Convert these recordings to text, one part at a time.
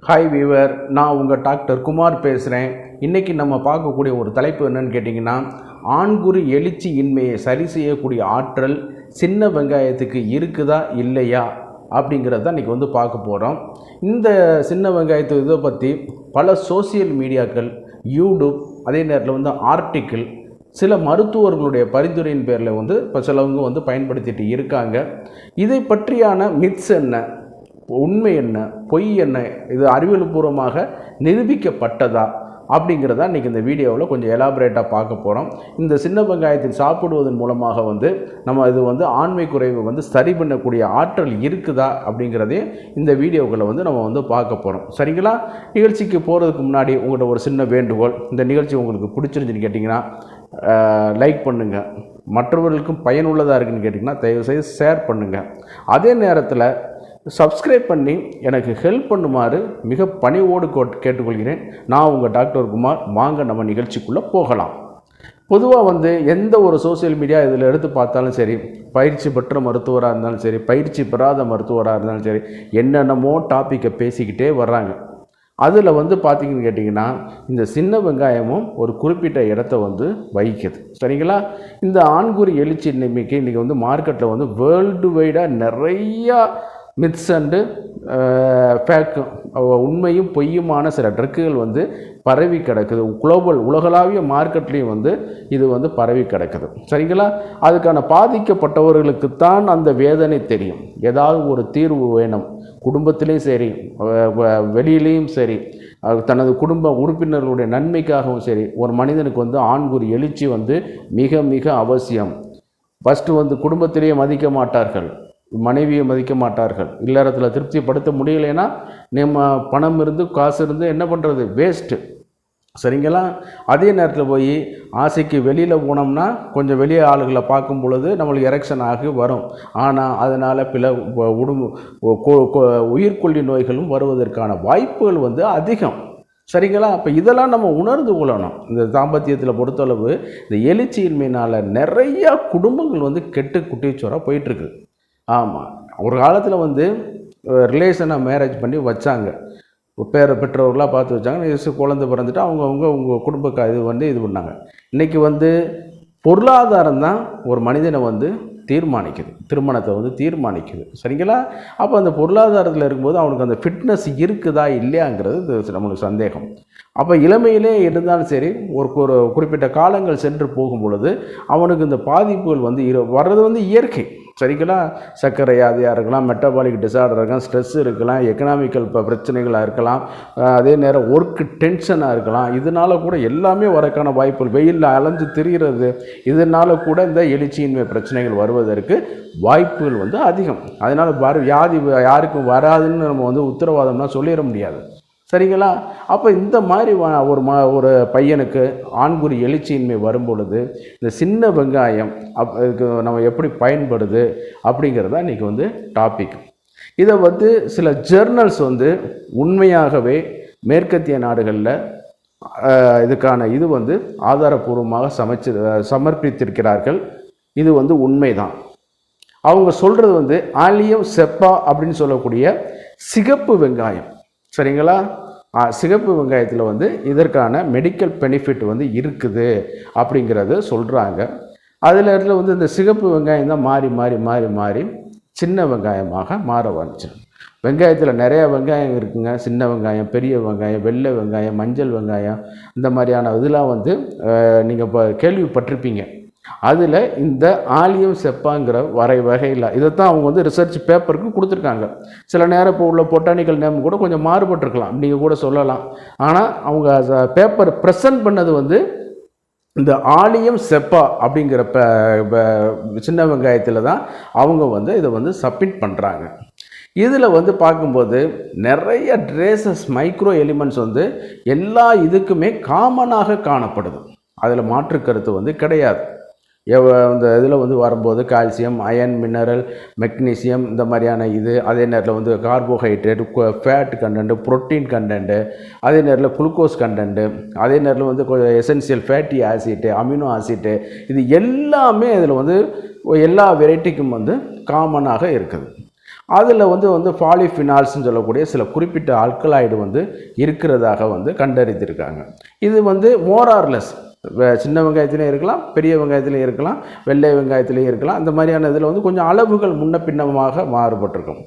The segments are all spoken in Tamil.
ஹாய் வீவர், நான் உங்கள் டாக்டர் குமார் பேசுகிறேன். இன்றைக்கி நம்ம பார்க்கக்கூடிய ஒரு தலைப்பு என்னன்னு கேட்டிங்கன்னா, ஆண்குறி எழுச்சி இன்மையை சரி செய்யக்கூடிய ஆற்றல் சின்ன வெங்காயத்துக்கு இருக்குதா இல்லையா அப்படிங்கிறத இன்றைக்கி வந்து பார்க்க போகிறோம். இந்த சின்ன வெங்காயத்து இதை பற்றி பல சோசியல் மீடியாக்கள், யூடியூப், அதே நேரத்தில் வந்து ஆர்டிக்கிள், சில மருத்துவர்களுடைய பரிந்துரையின் பேரில் வந்து இப்போ சிலவங்க வந்து பயன்படுத்திட்டு இருக்காங்க. இதை பற்றியான மித்ஸ் என்ன, உண்மை என்ன, பொய் என்ன, இது அறிவியல் பூர்வமாக நிரூபிக்கப்பட்டதா அப்படிங்கிறத இன்றைக்கி இந்த வீடியோவில் கொஞ்சம் எலாபரேட்டாக பார்க்க போகிறோம். இந்த சின்ன வெங்காயத்தில் சாப்பிடுவதன் மூலமாக வந்து நம்ம இது வந்து ஆண்மை குறைவு வந்து சரி பண்ணக்கூடிய ஆற்றல் இருக்குதா அப்படிங்கிறதையும் இந்த வீடியோக்களை வந்து நம்ம வந்து பார்க்க போகிறோம். சரிங்களா? நிகழ்ச்சிக்கு போகிறதுக்கு முன்னாடி உங்கள்கிட்ட ஒரு சின்ன வேண்டுகோள். இந்த நிகழ்ச்சி உங்களுக்கு பிடிச்சிருந்துன்னு கேட்டிங்கன்னா லைக் பண்ணுங்கள். மற்றவர்களுக்கும் பயனுள்ளதாக இருக்குன்னு கேட்டிங்கன்னா தயவுசெய்து ஷேர் பண்ணுங்கள். அதே நேரத்தில் சப்ஸ்கிரைப் பண்ணி எனக்கு ஹெல்ப் பண்ணுமாறு மிக பணிவோடு கேட்டுக்கொள்கிறேன். நான் உங்கள் டாக்டர் குமார். வாங்க நம்ம நிகழ்ச்சிக்குள்ளே போகலாம். பொதுவாக வந்து எந்த ஒரு சோசியல் மீடியா இதில் எடுத்து பார்த்தாலும் சரி, பயிற்சி பெற்ற மருத்துவராக இருந்தாலும் சரி, பயிற்சி பெறாத மருத்துவராக இருந்தாலும் சரி, என்னென்னமோ டாப்பிக்கை பேசிக்கிட்டே வர்றாங்க. அதில் வந்து பார்த்திங்கன்னு கேட்டிங்கன்னா இந்த சின்ன வெங்காயமும் ஒரு குறிப்பிட்ட இடத்த வந்து வகிக்குது. சரிங்களா? இந்த ஆண்குறி எழுச்சி இன்றைக்கி வந்து மார்க்கெட்டில் வந்து வேர்ல்டு வைடாக நிறையா மித்ஸ் அண்டு ஃபேக், உண்மையும் பொய்யுமான சில ட்ரக்குகள் வந்து பரவி கிடக்குது. குளோபல் உலகளாவிய மார்க்கெட்லேயும் வந்து இது வந்து பரவி கிடக்குது. சரிங்களா? அதுக்கான பாதிக்கப்பட்டவர்களுக்குத்தான் அந்த வேதனை தெரியும். ஏதாவது ஒரு தீர்வு வேணும். குடும்பத்திலையும் சரி, வெளியிலையும் சரி, தனது குடும்ப உறுப்பினர்களுடைய நன்மைக்காகவும் சரி, ஒரு மனிதனுக்கு வந்து ஆண்குறி எழுச்சி வந்து மிக மிக அவசியம். ஃபஸ்ட்டு வந்து குடும்பத்திலேயே மதிக்க மாட்டார்கள், மனைவியை மதிக்க மாட்டார்கள், இல்லறத்தில் திருப்திப்படுத்த முடியலைன்னா நம்ம பணம் இருந்து காசு இருந்து என்ன பண்ணுறது, வேஸ்ட்டு. சரிங்களா? அதே நேரத்தில் போய் ஆசைக்கு வெளியில் போனோம்னா கொஞ்சம் வெளியே ஆளுகளை பார்க்கும் பொழுது நம்மளுக்கு எரெக்ஷன் ஆகி வரும். ஆனால் அதனால் பிற உயிர்கொல்லி நோய்களும் வருவதற்கான வாய்ப்புகள் வந்து அதிகம். சரிங்களா? அப்போ இதெல்லாம் நம்ம உணர்ந்து கொள்ளணும். இந்த தாம்பத்தியத்தில் பொறுத்தளவு இந்த எழுச்சியின்மையினால் நிறையா குடும்பங்கள் வந்து கெட்டு குட்டிச்சோராக போயிட்டுருக்கு. ஆமாம், ஒரு காலத்தில் வந்து ரிலேஷனை மேரேஜ் பண்ணி வச்சாங்க, பெற்றோர்களாக பார்த்து வச்சாங்க. குழந்தை பிறந்துட்டு அவங்க குடும்ப இது பண்ணாங்க. இன்றைக்கி வந்து பொருளாதாரம் தான் ஒரு மனிதனை வந்து தீர்மானிக்குது, திருமணத்தை வந்து தீர்மானிக்குது. சரிங்களா? அப்போ அந்த பொருளாதாரத்தில் இருக்கும்போது அவனுக்கு அந்த ஃபிட்னஸ் இருக்குதா இல்லையாங்கிறது நம்மளுக்கு சந்தேகம். அப்போ இளமையிலே இருந்தாலும் சரி, ஒரு குறிப்பிட்ட காலங்கள் சென்று போகும் பொழுது அவனுக்கு இந்த பாதிப்புகள் வந்து வர்றது வந்து இயற்கை. சரிங்களா? சர்க்கரை வியாதியாக இருக்கலாம், மெட்டபாலிக் டிசார்டர் இருக்கலாம், ஸ்ட்ரெஸ் இருக்கலாம், எக்கனாமிக்கல் பிரச்சனைகளாக இருக்கலாம், அதே நேரம் ஒர்க்கு டென்ஷனாக இருக்கலாம். இதனால் கூட எல்லாமே வரக்கான வாய்ப்புகள், வெயிலில் அலைஞ்சு திரிகிறது, இதனால் கூட இந்த எழுச்சியின்மை பிரச்சனைகள் வருவதற்கு வாய்ப்புகள் வந்து அதிகம். அதனால் வியாதி யாருக்கும் வராதுன்னு நம்ம வந்து உத்தரவாதம்னா சொல்லிட முடியாது. சரிங்களா? அப்போ இந்த மாதிரி ஒரு பையனுக்கு ஆண்குறி எழுச்சியின்மை வரும் பொழுது இந்த சின்ன வெங்காயம் இதுக்கு நம்ம எப்படி பயன்படுது அப்படிங்கிறதா இன்றைக்கி வந்து டாபிக். இதை வந்து சில ஜேர்னல்ஸ் வந்து உண்மையாகவே மேற்கத்திய நாடுகளில் இதுக்கான இது வந்து ஆதாரபூர்வமாக சமர்ப்பித்திருக்கிறார்கள். இது வந்து உண்மைதான். அவங்க சொல்கிறது வந்து ஆலியம் செப்பா அப்படின்னு சொல்லக்கூடிய சிகப்பு வெங்காயம். சரிங்களா? சிகப்பு வெங்காயத்தில் வந்து இதற்கான மெடிக்கல் பெனிஃபிட் வந்து இருக்குது அப்படிங்கிறத சொல்கிறாங்க. அதில் வந்து இந்த சிகப்பு வெங்காயம் தான் மாறி மாறி மாறி மாறி சின்ன வெங்காயமாக மாற வந்துச்சு. வெங்காயத்தில் நிறையா வெங்காயம் இருக்குங்க. சின்ன வெங்காயம், பெரிய வெங்காயம், வெள்ளை வெங்காயம், மஞ்சள் வெங்காயம், இந்த மாதிரியான இதெல்லாம் வந்து நீங்கள் இப்போ கேள்விப்பட்டிருப்பீங்க. அதில் இந்த ஆலியம் செப்பாங்கிற வகையில் இதைத்தான் அவங்க வந்து ரிசர்ச் பேப்பருக்கு கொடுத்துருக்காங்க. சில நேரம் இப்போ உள்ள பொட்டானிக்கல் நேம் கூட கொஞ்சம் மாறுபட்டிருக்கலாம், நீங்கள் கூட சொல்லலாம். ஆனால் அவங்க பேப்பர் ப்ரெசன்ட் பண்ணது வந்து இந்த ஆலியம் செப்பா அப்படிங்கிற சின்ன வெங்காயத்தில் தான் அவங்க வந்து இதை வந்து சப்மிட் பண்ணுறாங்க. இதில் வந்து பார்க்கும்போது நிறைய ட்ரேசஸ், மைக்ரோ எலிமெண்ட்ஸ் வந்து எல்லா இதுக்குமே காமனாக காணப்படுது. அதில் மாற்று கருத்து வந்து கிடையாது. இந்த இதில் வந்து வரும்போது கால்சியம், அயன், மினரல், மெக்னீசியம், இந்த மாதிரியான இது, அதே நேரத்தில் வந்து carbohydrate, fat content, protein content, அதே நேரத்தில் குளுக்கோஸ் கண்டென்ட்டு, அதே நேரத்தில் வந்து essential fatty acid, amino acid, இது எல்லாமே இதில் வந்து எல்லா வெரைட்டிக்கும் வந்து காமனாக இருக்குது. அதில் வந்து பாலிஃபினால்ஸ்ன்னு சொல்லக்கூடிய சில குறிப்பிட்ட ஆல்கலாய்டு வந்து இருக்கிறதாக வந்து கண்டறிந்திருக்காங்க. இது வந்து மோரார்லெஸ் சின்ன வெங்காயத்திலையும் இருக்கலாம், பெரிய வெங்காயத்திலையும் இருக்கலாம், வெள்ளை வெங்காயத்திலையும் இருக்கலாம். இந்த மாதிரியான இதில் வந்து கொஞ்சம் அளவுகள் முன்ன பின்னமாக மாறுபட்டிருக்கும்.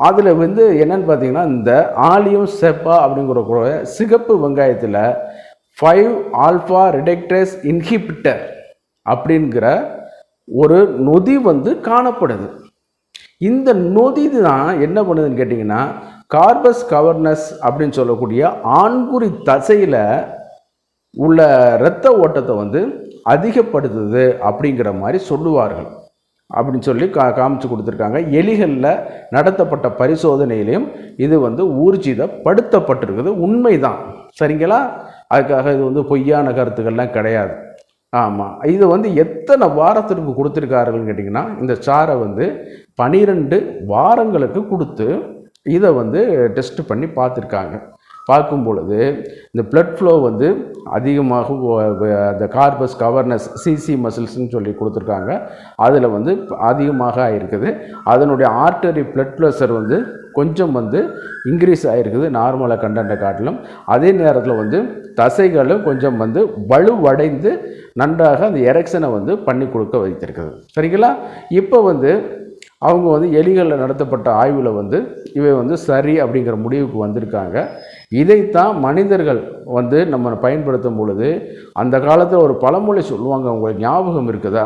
அதில் வந்து என்னென்னு பார்த்தீங்கன்னா, இந்த ஆலியம் செப்பா அப்படிங்கிற சிகப்பு வெங்காயத்தில் 5 ஆல்ஃபா ரிடக்டேஸ் இன்ஹிபிட்டர் அப்படிங்கிற ஒரு நொதி வந்து காணப்படுது. இந்த நொதி தான் என்ன பண்ணுதுன்னு கேட்டிங்கன்னா, கார்பஸ் கவர்னஸ் அப்படின்னு சொல்லக்கூடிய ஆண்குறி தசையில் உள்ள இரத்த ஓட்டத்தை வந்து அதிகப்படுத்துது அப்படிங்கிற மாதிரி சொல்லுவார்கள். அப்படின்னு சொல்லி காமிச்சு கொடுத்துருக்காங்க. எலிகளில் நடத்தப்பட்ட பரிசோதனையிலையும் இது வந்து ஊர்ஜிதப்படுத்தப்பட்டிருக்குது. உண்மைதான், சரிங்களா? அதுக்காக இது வந்து பொய்யான கருத்துக்கள்லாம் கிடையாது. ஆமாம், இது வந்து எத்தனை வாரத்திற்கு கொடுத்துருக்காருன்னு கேட்டிங்கன்னா, இந்த சாரை வந்து 12 வாரங்களுக்கு கொடுத்து இதை வந்து டெஸ்ட் பண்ணி பார்த்துருக்காங்க. பார்க்கும் பொழுது இந்த பிளட் ஃப்ளோ வந்து அதிகமாகும். அந்த கார்பஸ் கவர்னஸ் சிசி மசில்ஸ்ன்னு சொல்லி கொடுத்துருக்காங்க. அதில் வந்து அதிகமாக ஆகிருக்குது. அதனுடைய ஆர்டரி பிளட் ப்ரெஷர் வந்து கொஞ்சம் வந்து இன்க்ரீஸ் ஆகிருக்குது நார்மலாக கண்டென்ட்டை காட்டிலும். அதே நேரத்தில் வந்து தசைகளும் கொஞ்சம் வந்து வலுவடைந்து நன்றாக அந்த எரெக்ஷனை வந்து பண்ணி கொடுக்க வைத்திருக்குது. சரிங்களா? இப்போ வந்து அவங்க வந்து எலிகளில் நடத்தப்பட்ட ஆய்வில் வந்து இவை வந்து சரி அப்படிங்கிற முடிவுக்கு வந்திருக்காங்க. இதைத்தான் மனிதர்கள் வந்து நம்ம பயன்படுத்தும் பொழுது, அந்த காலத்தில் ஒரு பழமொழி சொல்லுவாங்க, உங்களுக்கு ஞாபகம் இருக்குதா?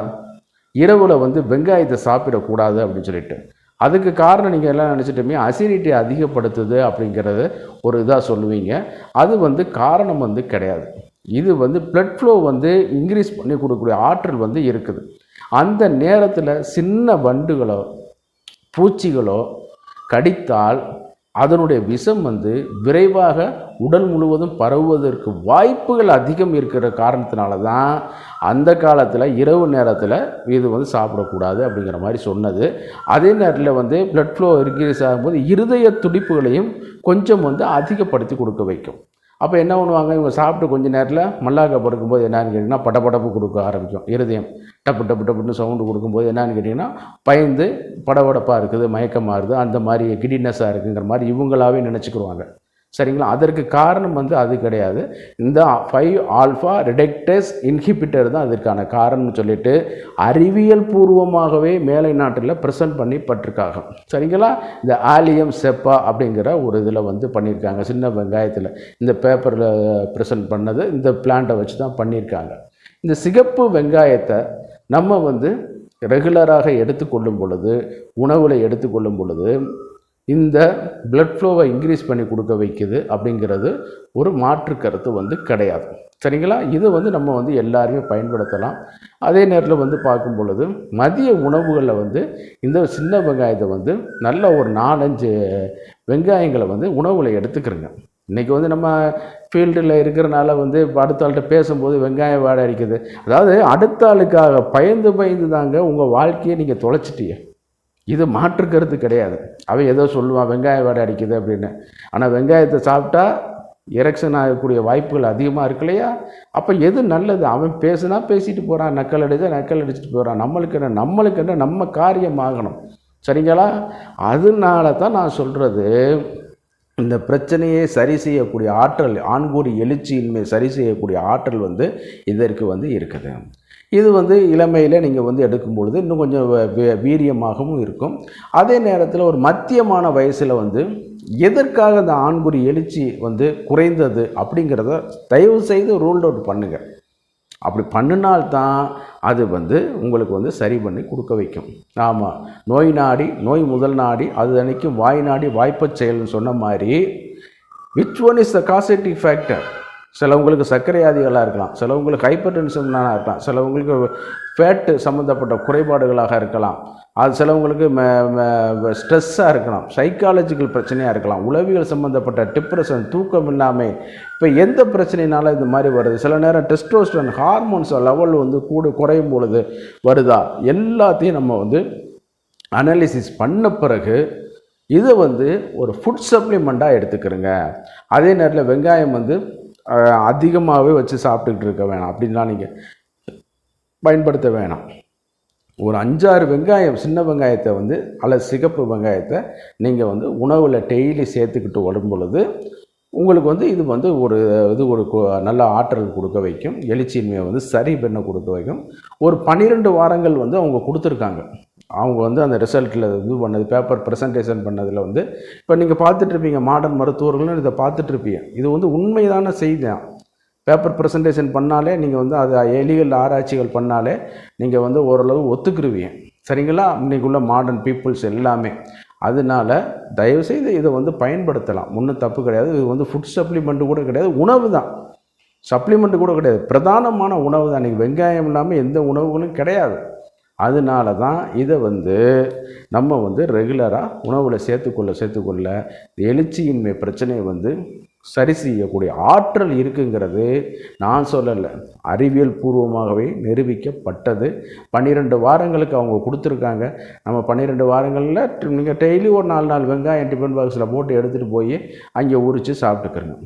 இரவில் வந்து வெங்காயத்தை சாப்பிடக்கூடாது அப்படின்னு சொல்லிட்டு. அதுக்கு காரணம் நீங்கள் எல்லாம் நினச்சிட்டுமே அசிடிட்டி அதிகப்படுத்துது அப்படிங்கிறது ஒரு இதாக சொல்லுவீங்க. அது வந்து காரணம் வந்து கிடையாது. இது வந்து பிளட் ஃப்ளோ வந்து இன்க்ரீஸ் பண்ணி கொடுக்கக்கூடிய ஆற்றல் வந்து இருக்குது. அந்த நேரத்தில் சின்ன வண்டுகளோ பூச்சிகளோ கடித்தால் அதனுடைய விஷம் வந்து விரைவாக உடல் முழுவதும் பரவுவதற்கு வாய்ப்புகள் அதிகம் இருக்கிற காரணத்தினால தான் அந்த காலத்தில் இரவு நேரத்தில் இது வந்து சாப்பிடக்கூடாது அப்படிங்கிற மாதிரி சொன்னது. அதே நேரத்தில் வந்து பிளட் ஃப்ளோ இன்க்ரீஸ் ஆகும்போது இருதய துடிப்புகளையும் கொஞ்சம் வந்து அதிகப்படுத்தி கொடுக்க வைக்கும். அப்போ என்ன பண்ணுவாங்க, இவங்க சாப்பிட்டு கொஞ்சம் நேரத்தில் மல்லாக்க படுக்கும்போது என்னன்னு கேட்டிங்கன்னா படபடப்பு கொடுக்க ஆரம்பிக்கும். இருதயம் டப்பு டப்பு டப்புன்னு சவுண்டு கொடுக்கும்போது என்னன்னு கேட்டிங்கன்னா பயந்து படபடப்பாக இருக்குது, மயக்கமாக இருக்குது, அந்த மாதிரி கிடினஸாக இருக்குங்கிற மாதிரி இவங்களாவே நினச்சிக்கிடுவாங்க. சரிங்களா? அதற்கு காரணம் வந்து அது கிடையாது. இந்த 5 ஆல்ஃபா ரிடக்டேஸ் இன்ஹிபிட்டர் தான் அதற்கான காரணம்னு சொல்லிட்டு அறிவியல் பூர்வமாகவே மேலை நாட்டில் ப்ரெசென்ட் பண்ணி பட்டிருக்காங்க. சரிங்களா? இந்த ஆலியம் செப்பா அப்படிங்கிற ஒரு இதில் வந்து பண்ணியிருக்காங்க. சின்ன வெங்காயத்தில் இந்த பேப்பரில் ப்ரெசென்ட் பண்ணது இந்த பிளான்ட்டை வச்சு தான் பண்ணியிருக்காங்க. இந்த சிகப்பு வெங்காயத்தை நம்ம வந்து ரெகுலராக எடுத்துக்கொள்ளும் பொழுது, உணவில் எடுத்துக்கொள்ளும் பொழுது இந்த பிளட் ஃப்ளோவை இன்க்ரீஸ் பண்ணி கொடுக்க வைக்குது அப்படிங்கிறது ஒரு மாற்று கருத்து வந்து கிடையாது. சரிங்களா? இது வந்து நம்ம வந்து எல்லாருமே பயன்படுத்தலாம். அதே நேரத்தில் வந்து பார்க்கும் பொழுது மதிய உணவுகளில் வந்து இந்த சின்ன வெங்காயத்தை வந்து நல்ல ஒரு 4-5 வெங்காயங்களை வந்து உணவில் எடுத்துக்கிறோங்க. இன்றைக்கி வந்து நம்ம ஃபீல்டில் இருக்கிறனால வந்து அடுத்த ஆள்கிட்ட பேசும்போது வெங்காயம் வாடை அடிக்குது. அதாவது அடுத்த ஆளுக்காக பயந்து தாங்க உங்கள் வாழ்க்கையை நீங்கள் தொலைச்சிட்டீங்க. இது மாற்று கருத்து கிடையாது. அவன் ஏதோ சொல்லுவான் வெங்காயம் வாடை அடிக்குது அப்படின்னு. ஆனால் வெங்காயத்தை சாப்பிட்டா எரெக்ஷன் ஆகக்கூடிய வாய்ப்புகள் அதிகமாக இருக்கு இல்லையா? அப்போ எது நல்லது? அவன் பேசுனா பேசிட்டு போகிறான், நக்கல் அடிச்சுட்டு போகிறான். நம்மளுக்கு என்ன நம்ம காரியம் ஆகணும். சரிங்களா? அதனால தான் நான் சொல்கிறது, இந்த பிரச்சனையை சரி செய்யக்கூடிய ஆற்றல், ஆண்குறி எழுச்சியின்மை சரி செய்யக்கூடிய ஆற்றல் வந்து இதற்கு வந்து இருக்குது. இது வந்து இளமையில் நீங்கள் வந்து எடுக்கும் பொழுது இன்னும் கொஞ்சம் வீரியமாகவும் இருக்கும். அதே நேரத்தில் ஒரு மத்தியமான வயசில் வந்து எதற்காக அந்த ஆண்குறி எழுச்சி வந்து குறைந்தது அப்படிங்கிறத தயவு செய்து ரூல் அவுட் பண்ணுங்கள். அப்படி பண்ணினால்தான் அது வந்து உங்களுக்கு வந்து சரி பண்ணி கொடுக்க வைக்கும். ஆமாம், நோய் நாடி நோய் முதல் நாடி அது அன்னைக்கும் வாய் நாடி வாய்ப்பச் செயல்னு சொன்ன மாதிரி which one is the causative factor? சிலவங்களுக்கு சர்க்கரை வியாதிகளாக இருக்கலாம், சிலவங்களுக்கு ஹைப்பர் டென்ஷனாக இருக்கலாம், சிலவங்களுக்கு ஃபேட்டு சம்மந்தப்பட்ட குறைபாடுகளாக இருக்கலாம், அது சிலவங்களுக்கு ஸ்ட்ரெஸ்ஸாக இருக்கலாம், சைக்காலஜிக்கல் பிரச்சனையாக இருக்கலாம், உளவியல் சம்மந்தப்பட்ட டிப்ரெஷன், தூக்கம் இல்லாமல். இப்போ எந்த பிரச்சனைனால இந்த மாதிரி வருது? சில நேரம் டெஸ்டோஸ்டரோன் ஹார்மோன்ஸ் லெவல் வந்து குறையும் பொழுது வருதா? எல்லாத்தையும் நம்ம வந்து அனாலிசிஸ் பண்ண பிறகு இதை வந்து ஒரு ஃபுட் சப்ளிமெண்ட்டாக எடுத்துக்கிறோங்க. அதே நேரத்தில் வெங்காயம் வந்து அதிகமாகவே வச்சு சாப்பிட்டுக்கிட்டு இருக்க வேணாம், அப்படின்லாம் நீங்கள் பயன்படுத்த வேணாம். ஒரு 5-6 வெங்காயம், சின்ன வெங்காயத்தை வந்து அல்லது சிகப்பு வெங்காயத்தை நீங்கள் வந்து உணவில் டெய்லி சேர்த்துக்கிட்டு வரும் பொழுது உங்களுக்கு வந்து இது வந்து ஒரு நல்ல ஆற்றல் கொடுக்க வைக்கும். எழுச்சியின்மையை வந்து சரி பண்ண கொடுக்க வைக்கும். ஒரு 12 வாரங்கள் வந்து அவங்க கொடுத்துருக்காங்க. அவங்க வந்து அந்த ரிசல்ட்டில் இது பண்ணது, பேப்பர் ப்ரெசன்டேஷன் பண்ணதில் வந்து இப்போ நீங்கள் பார்த்துட்ருப்பீங்க, மாடர்ன் மருத்துவர்களும் இதை பார்த்துட்ருப்பீங்க. இது வந்து உண்மைதான செய்தி தான். பேப்பர் ப்ரெசன்டேஷன் பண்ணாலே நீங்கள் வந்து அது எலிகள் ஆராய்ச்சிகள் பண்ணாலே நீங்கள் வந்து ஓரளவு ஒத்துக்குருவீங்க. சரிங்களா? இன்றைக்குள்ள மாடர்ன் பீப்புள்ஸ் எல்லாமே. அதனால் தயவுசெய்து இதை வந்து பயன்படுத்தலாம். ஒன்றும் தப்பு கிடையாது. இது வந்து ஃபுட் சப்ளிமெண்ட்டு கூட கிடையாது, உணவு தான். சப்ளிமெண்ட்டு கூட கிடையாது, பிரதானமான உணவு தான். இன்றைக்கி வெங்காயம் இல்லாமல் எந்த உணவுகளும் கிடையாது. அதனால தான் இதை வந்து நம்ம வந்து ரெகுலராக உணவில் சேர்த்துக்கொள்ள எழுச்சியின்மை பிரச்சனையை வந்து சரி செய்யக்கூடிய ஆற்றல் இருக்குங்கிறது நான் சொல்லலை, அறிவியல் பூர்வமாகவே நிரூபிக்கப்பட்டது. 12 வாரங்களுக்கு அவங்க கொடுத்துருக்காங்க. நம்ம 12 வாரங்களில் நீங்கள் டெய்லி ஒரு 4 வெங்காயம் டிஃபன் பாக்ஸில் போட்டு எடுத்துகிட்டு போய் அங்கே உரித்து சாப்பிட்டுக்கிறங்க.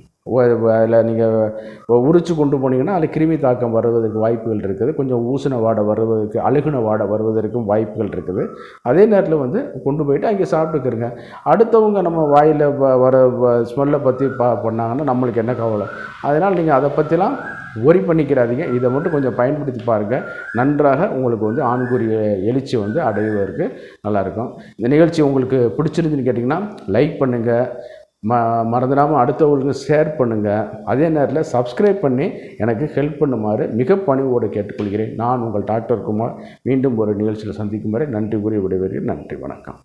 அதில் நீங்கள் உரித்து கொண்டு போனீங்கன்னா அதில் கிருமி தாக்கம் வருவதற்கு வாய்ப்புகள் இருக்குது. கொஞ்சம் ஊசின வாடை வருவதற்கு, அழுகுன வாடை வருவதற்கும் வாய்ப்புகள் இருக்குது. அதே நேரத்தில் வந்து கொண்டு போயிட்டு அங்கே சாப்பிட்டுக்கிறங்க. அடுத்தவங்க நம்ம வாயில் வர ஸ்மெல்லை பற்றி பண்ணாங்கன்னா நம்மளுக்கு என்ன கவலை? அதனால் நீங்கள் அதை பற்றிலாம் ஒரி பண்ணிக்கிறாதீங்க. இதை மட்டும் கொஞ்சம் பயன்படுத்தி பாருங்கள். நன்றாக உங்களுக்கு வந்து ஆண்குறிய எழுச்சி வந்து அடைவதற்கு நல்லாயிருக்கும். இந்த நிகழ்ச்சி உங்களுக்கு பிடிச்சிருந்துன்னு கேட்டிங்கன்னா லைக் பண்ணுங்கள், மறந்துடாமல் அடுத்தவங்களுக்கு ஷேர் பண்ணுங்கள். அதே நேரத்தில் சப்ஸ்கிரைப் பண்ணி எனக்கு ஹெல்ப் பண்ணுமாறு மிக பணிவோடு கேட்டுக்கொள்கிறேன். நான் உங்கள் டாக்டர் குமார். மீண்டும் ஒரு நிகழ்ச்சியில் சந்திக்கும் வரை நன்றி கூறி விடைபெறுகிறேன். நன்றி, வணக்கம்.